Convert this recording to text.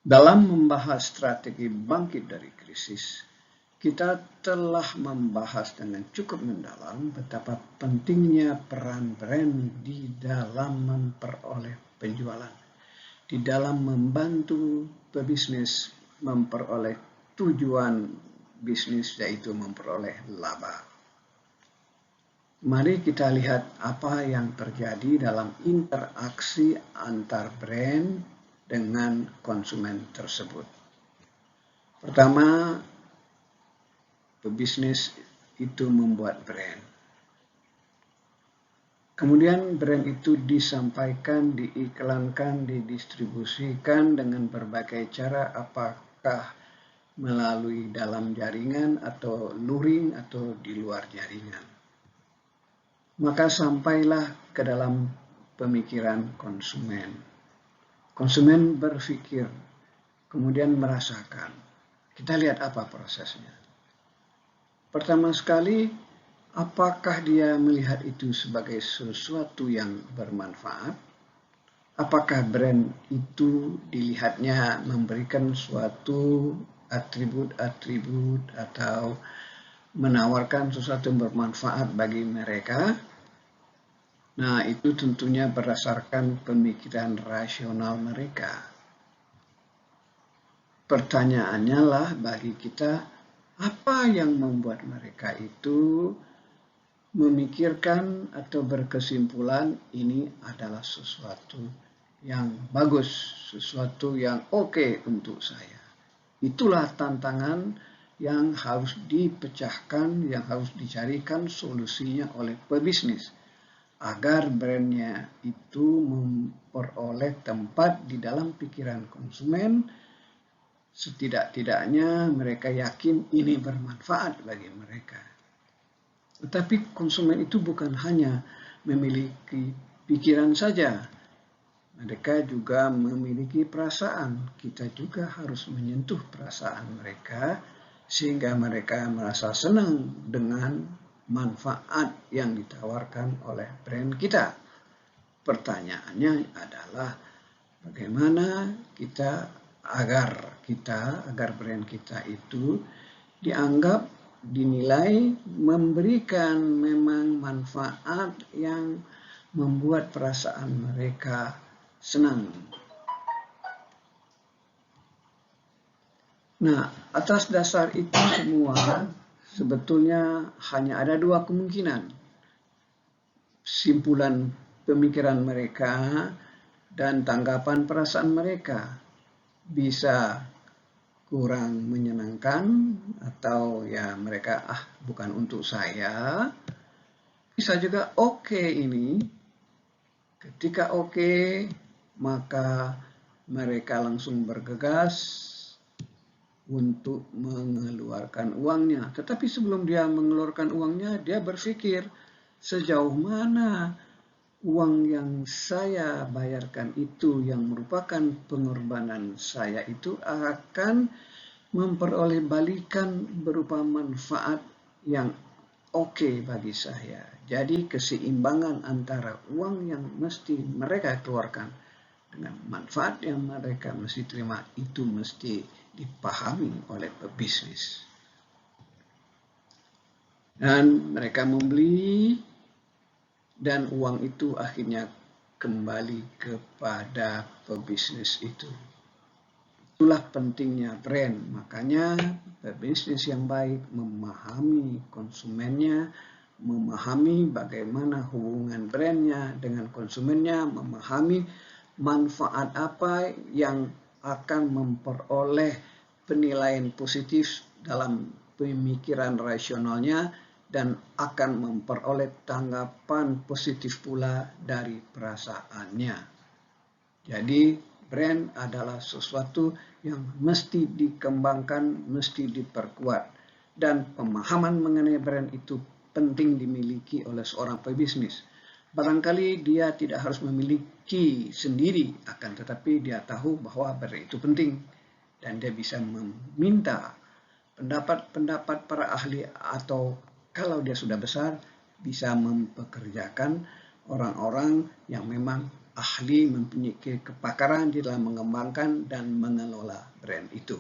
Dalam membahas strategi bangkit dari krisis, kita telah membahas dengan cukup mendalam betapa pentingnya peran brand di dalam memperoleh penjualan, di dalam membantu pebisnis memperoleh tujuan bisnis, yaitu memperoleh laba. Mari kita lihat apa yang terjadi dalam interaksi antar brand dengan konsumen tersebut. Pertama, pebisnis itu membuat brand. Kemudian brand itu disampaikan, diiklankan, didistribusikan dengan berbagai cara, apakah melalui dalam jaringan atau luring atau di luar jaringan. Maka sampailah ke dalam pemikiran konsumen. Konsumen berpikir, kemudian merasakan. Kita lihat apa prosesnya. Pertama sekali, apakah dia melihat itu sebagai sesuatu yang bermanfaat? Apakah brand itu dilihatnya memberikan suatu atribut-atribut atau menawarkan sesuatu yang bermanfaat bagi mereka? Nah, itu tentunya berdasarkan pemikiran rasional mereka. Pertanyaannya lah bagi kita, apa yang membuat mereka itu memikirkan atau berkesimpulan ini adalah sesuatu yang bagus, sesuatu yang oke untuk saya. Itulah tantangan yang harus dipecahkan, yang harus dicarikan solusinya oleh pebisnis, agar brandnya itu memperoleh tempat di dalam pikiran konsumen. Setidak-tidaknya mereka yakin ini bermanfaat bagi mereka. Tetapi konsumen itu bukan hanya memiliki pikiran saja. Mereka juga memiliki perasaan. Kita juga harus menyentuh perasaan mereka sehingga mereka merasa senang dengan manfaat yang ditawarkan oleh brand kita. Pertanyaannya adalah bagaimana kita agar brand kita itu dianggap, dinilai memberikan memang manfaat yang membuat perasaan mereka senang. Nah, atas dasar itu semua sebetulnya hanya ada dua kemungkinan. Simpulan pemikiran mereka dan tanggapan perasaan mereka bisa kurang menyenangkan atau ya mereka bukan untuk saya. Bisa juga oke ini. Ketika oke, maka mereka langsung bergegas untuk mengeluarkan uangnya. Tetapi sebelum dia mengeluarkan uangnya, dia berpikir sejauh mana uang yang saya bayarkan itu, yang merupakan pengorbanan saya itu, akan memperoleh balikan berupa manfaat yang oke bagi saya. Jadi keseimbangan antara uang yang mesti mereka keluarkan dengan manfaat yang mereka mesti terima itu mesti dipahami oleh pebisnis. Dan mereka membeli, dan uang itu akhirnya kembali kepada pebisnis itu. Itulah pentingnya brand. Makanya pebisnis yang baik memahami konsumennya, memahami bagaimana hubungan brandnya dengan konsumennya, memahami manfaat apa yang akan memperoleh penilaian positif dalam pemikiran rasionalnya, dan akan memperoleh tanggapan positif pula dari perasaannya. Jadi brand adalah sesuatu yang mesti dikembangkan, mesti diperkuat. Dan pemahaman mengenai brand itu penting dimiliki oleh seorang pebisnis. Barangkali dia tidak harus memiliki sendiri, akan tetapi dia tahu bahwa brand itu penting. Dan dia bisa meminta pendapat-pendapat para ahli, atau kalau dia sudah besar bisa mempekerjakan orang-orang yang memang ahli, mempunyai kepakaran di dalam mengembangkan dan mengelola brand itu.